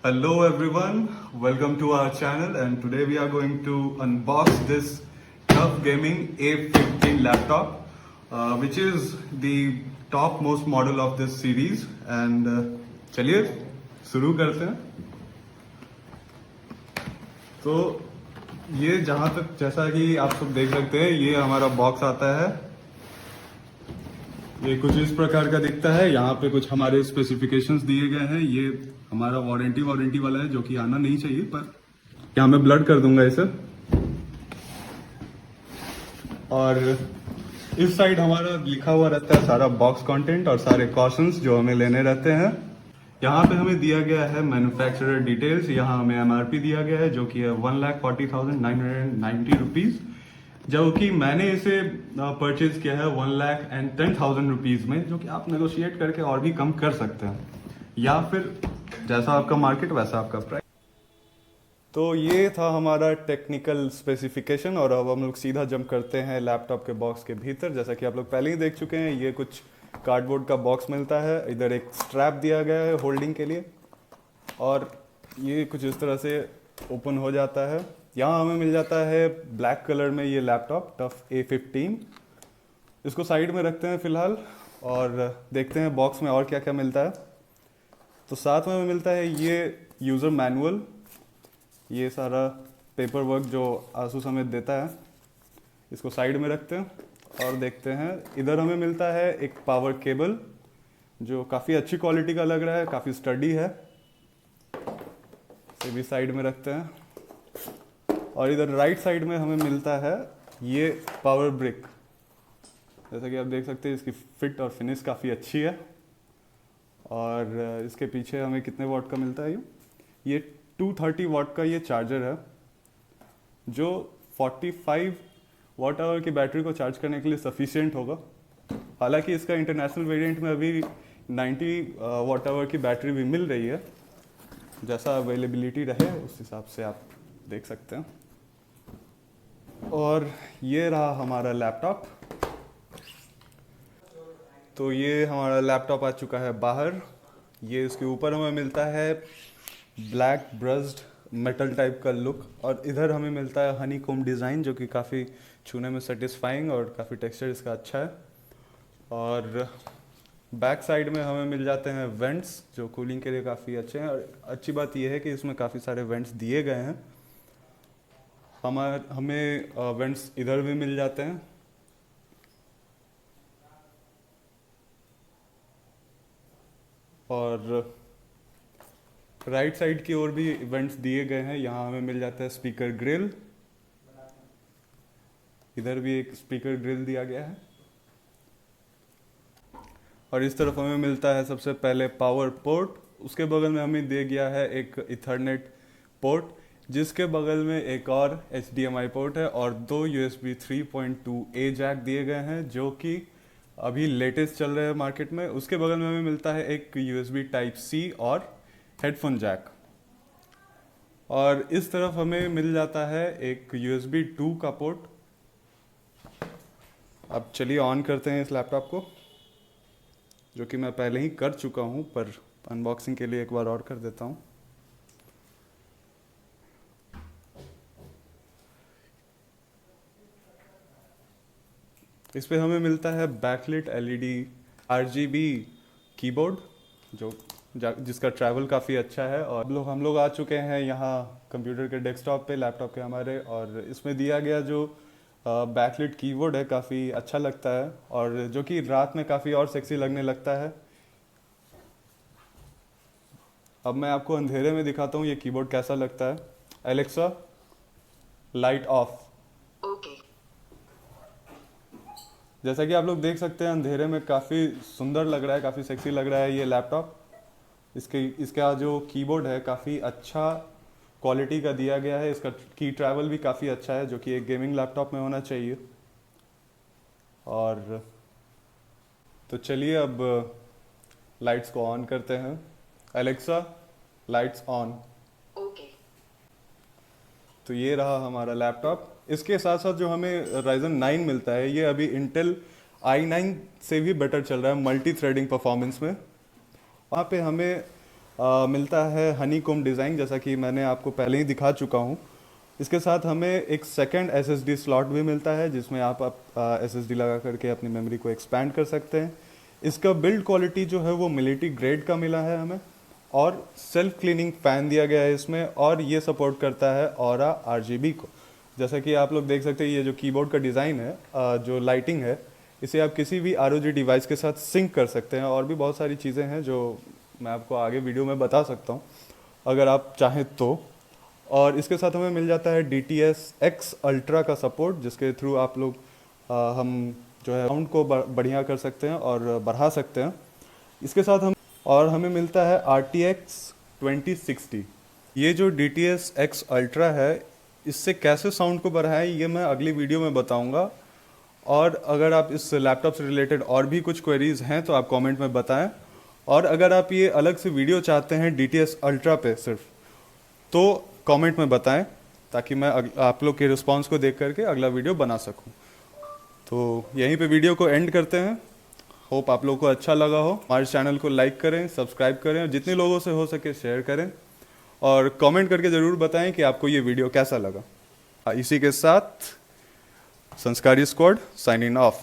Hello everyone, welcome to our channel and today we are going to unbox this TUF Gaming A15 laptop which is the top most model of this series and चलिए शुरू करते हैं। तो ये जहाँ तक जैसा कि आप सब देख सकते हैं ये हमारा बॉक्स आता है। ये कुछ इस प्रकार का दिखता है। यहाँ पे कुछ हमारे स्पेसिफिकेशंस दिए गए हैं। ये हमारा वारंटी वाला है जो कि आना नहीं चाहिए, पर यहाँ मैं ब्लड कर दूंगा इसे। और इस साइड हमारा लिखा हुआ रहता है सारा बॉक्स कंटेंट और सारे कॉशंस जो हमें लेने रहते हैं। यहाँ पे हमें दिया गया है मैन्युफैक्चरर डिटेल्स। यहाँ हमें एमआरपी दिया गया है जो कि है 1,40,990 रुपीज, जो कि मैंने इसे परचेज किया है 1,10,000 रुपीज में, जो कि आप नेगोशिएट करके और भी कम कर सकते हैं, या फिर जैसा आपका मार्केट वैसा आपका प्राइस। तो ये था हमारा टेक्निकल स्पेसिफिकेशन और अब हम लोग सीधा जंप करते हैं लैपटॉप के बॉक्स के भीतर। जैसा कि आप लोग पहले ही देख चुके हैं, ये कुछ कार्डबोर्ड का बॉक्स मिलता है। इधर एक स्ट्रैप दिया गया है होल्डिंग के लिए और ये कुछ इस तरह से ओपन हो जाता है। यहाँ हमें मिल जाता है ब्लैक कलर में ये लैपटॉप टफ A15। इसको साइड में रखते हैं फिलहाल और देखते हैं बॉक्स में और क्या क्या मिलता है। तो साथ में हमें मिलता है ये यूज़र मैनुअल, ये सारा पेपर वर्क जो आसूस हमें देता है। इसको साइड में रखते हैं और देखते हैं इधर हमें मिलता है एक पावर केबल जो काफ़ी अच्छी क्वालिटी का लग रहा है, काफ़ी स्टडी है। इसे भी साइड में रखते हैं और इधर राइट साइड में हमें मिलता है ये पावर ब्रिक। जैसा कि आप देख सकते हैं इसकी फिट और फिनिश काफ़ी अच्छी है। और इसके पीछे हमें कितने वॉट का मिलता है ये 230 वॉट का ये चार्जर है जो 45 वॉट आवर की बैटरी को चार्ज करने के लिए सफिशिएंट होगा। हालांकि इसका इंटरनेशनल वेरिएंट में अभी 90 वॉट आवर की बैटरी भी मिल रही है। जैसा अवेलेबिलिटी रहे उस हिसाब से आप देख सकते हैं। और ये रहा हमारा लैपटॉप। तो ये हमारा लैपटॉप आ चुका है बाहर। ये इसके ऊपर हमें मिलता है ब्लैक ब्रस्ड मेटल टाइप का लुक और इधर हमें मिलता है हनी कोम डिज़ाइन जो कि काफ़ी छूने में सेटिस्फाइंग और काफ़ी टेक्सचर इसका अच्छा है। और बैक साइड में हमें मिल जाते हैं वेंट्स जो कूलिंग के लिए काफ़ी अच्छे हैं। और अच्छी बात यह है कि इसमें काफ़ी सारे वेंट्स दिए गए हैं। हमें वेंट्स इधर भी मिल जाते हैं। और राइट साइड की ओर भी वेंट्स दिए गए हैं। यहाँ हमें मिल जाता है स्पीकर ग्रिल। इधर भी एक स्पीकर ग्रिल दिया गया है। और इस तरफ हमें मिलता है सबसे पहले पावर पोर्ट। उसके बगल में हमें दिया गया है एक इथरनेट पोर्ट, जिसके बगल में एक और HDMI पोर्ट है और दो USB 3.2A जैक दिए गए हैं जो कि अभी लेटेस्ट चल रहे हैं मार्केट में। उसके बगल में हमें मिलता है एक USB Type-C और हेडफोन जैक। और इस तरफ हमें मिल जाता है एक USB 2 का पोर्ट। अब चलिए ऑन करते हैं इस लैपटॉप को, जो कि मैं पहले ही कर चुका हूं, पर अनबॉक्सिंग के लिए एक बार और कर देता हूं। इस पे हमें मिलता है बैकलिट LED RGB कीबोर्ड जिसका ट्रैवल काफ़ी अच्छा है। और हम लोग आ चुके हैं यहाँ कंप्यूटर के डेस्कटॉप पे, लैपटॉप के हमारे। और इसमें दिया गया जो बैकलिट कीबोर्ड है काफ़ी अच्छा लगता है और जो कि रात में काफ़ी और सेक्सी लगने लगता है। अब मैं आपको अंधेरे में दिखाता हूँ ये कीबोर्ड कैसा लगता है। Alexa, light of. जैसा कि आप लोग देख सकते हैं अंधेरे में काफ़ी सुंदर लग रहा है, काफ़ी सेक्सी लग रहा है ये लैपटॉप। इसका जो कीबोर्ड है काफ़ी अच्छा क्वालिटी का दिया गया है। इसका की ट्रैवल भी काफ़ी अच्छा है जो कि एक गेमिंग लैपटॉप में होना चाहिए। और तो चलिए अब लाइट्स को ऑन करते हैं। Alexa, lights on. तो ये रहा हमारा लैपटॉप। इसके साथ साथ जो हमें Ryzen 9 मिलता है ये अभी इंटेल i9 से भी बेटर चल रहा है मल्टी थ्रेडिंग परफॉर्मेंस में। वहाँ पे हमें मिलता है हनीकॉम्ब डिज़ाइन, जैसा कि मैंने आपको पहले ही दिखा चुका हूँ। इसके साथ हमें एक सेकंड एसएसडी स्लॉट भी मिलता है, जिसमें आप एसएसडी लगा करके अपनी मेमोरी को एक्सपैंड कर सकते हैं। इसका बिल्ड क्वालिटी जो है वो मिलिट्री ग्रेड का मिला है हमें, और सेल्फ क्लीनिंग फ़ैन दिया गया है इसमें, और ये सपोर्ट करता है ऑरा आरजीबी को। जैसा कि आप लोग देख सकते हैं, ये जो कीबोर्ड का डिज़ाइन है, जो लाइटिंग है, इसे आप किसी भी आरओजी डिवाइस के साथ सिंक कर सकते हैं, और भी बहुत सारी चीज़ें हैं जो मैं आपको आगे वीडियो में बता सकता हूँ अगर आप चाहें तो। और इसके साथ हमें मिल जाता है DTS X अल्ट्रा का सपोर्ट, जिसके थ्रू आप लोग हम जो है साउंड को बढ़िया कर सकते हैं और बढ़ा सकते हैं। इसके साथ हमें मिलता है RTX 2060। ये जो DTS X अल्ट्रा है, इससे कैसे साउंड को बढ़ाएं ये मैं अगली वीडियो में बताऊंगा। और अगर आप इस लैपटॉप से रिलेटेड और भी कुछ क्वेरीज हैं तो आप कमेंट में बताएं। और अगर आप ये अलग से वीडियो चाहते हैं DTS अल्ट्रा पे सिर्फ, तो कमेंट में बताएं, ताकि मैं आप लोग के रिस्पांस को देख करके अगला वीडियो बना सकूं। तो यहीं पे वीडियो को एंड करते हैं। होप आप लोगों को अच्छा लगा हो। हमारे चैनल को लाइक करें, सब्सक्राइब करें, और जितने लोगों से हो सके शेयर करें, और कमेंट करके ज़रूर बताएं कि आपको ये वीडियो कैसा लगा। इसी के साथ संस्कारी स्क्वाड साइनिंग ऑफ।